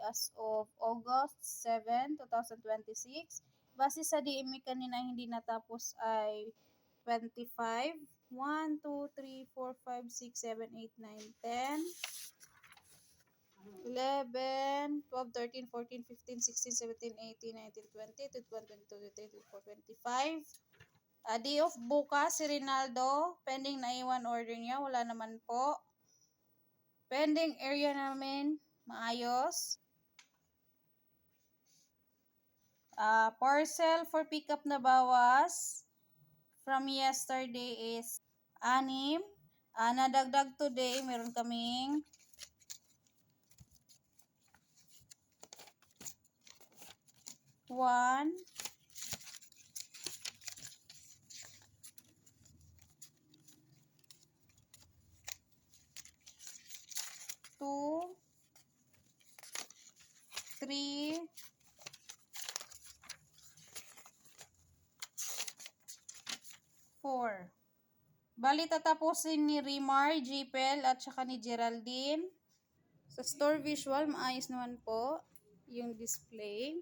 as of August 7, 2026. Base sa DME kanina hindi natapos ay 25. 1, 2, 3, 4, 5, 6, 7, 8, 9, 10, 11, 12, 13, 14, 15, 16, 17, 18, 19, 20, 21, 22, 23, 24, 25. Day off bukas si Rinaldo. Pending na iwan order niya. Wala naman po. Pending area namin. Maayos. Parcel for pickup na bawas from yesterday is 6. Nadagdag today, meron kaming 1, 2, 3, 4. Bali tatapusin ni Rimar, Jipel at saka ni Geraldine. Sa store visual, maayos naman po yung display.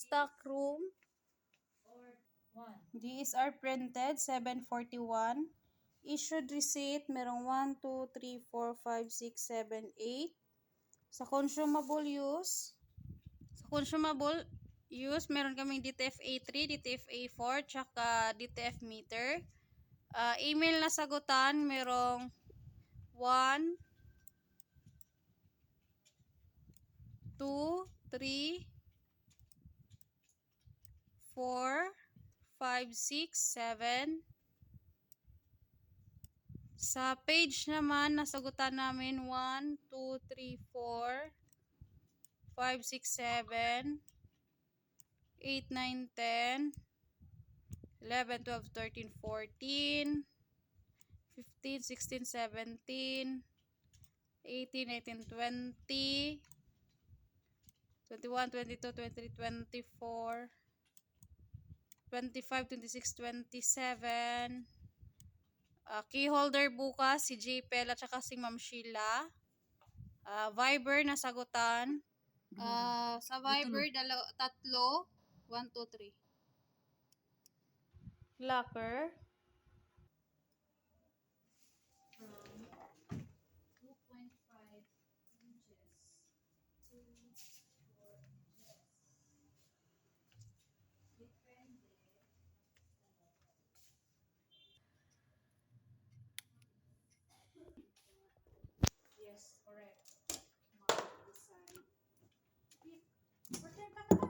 Stock room. DSR printed, 741. Issued receipt, merong 1, 2, 3, 4, 5, 6, 7, 8. Sa consumable use, meron kaming DTF-A3, DTF-A4, tsaka DTF meter. Email na sagutan, merong 1, 2, 3, 4, 5, 6, 7. Sa page naman, nasagutan namin 1, 2, 3, 4, 5, 6, 7, 8, 9, 10, 11, 12, 13, 14, 15, 16, 17, 18, 19, 20, 21, 22, 23, 24, 25, 26, 27. Key holder bukas, si JPL at saka si Ma'am Sheila. Viber na sagutan. Sa Viber, tatlo. 1, 2, 3. Locker. 2.5 inches. 2, 4 inches. Depende. Yes, correct. Design.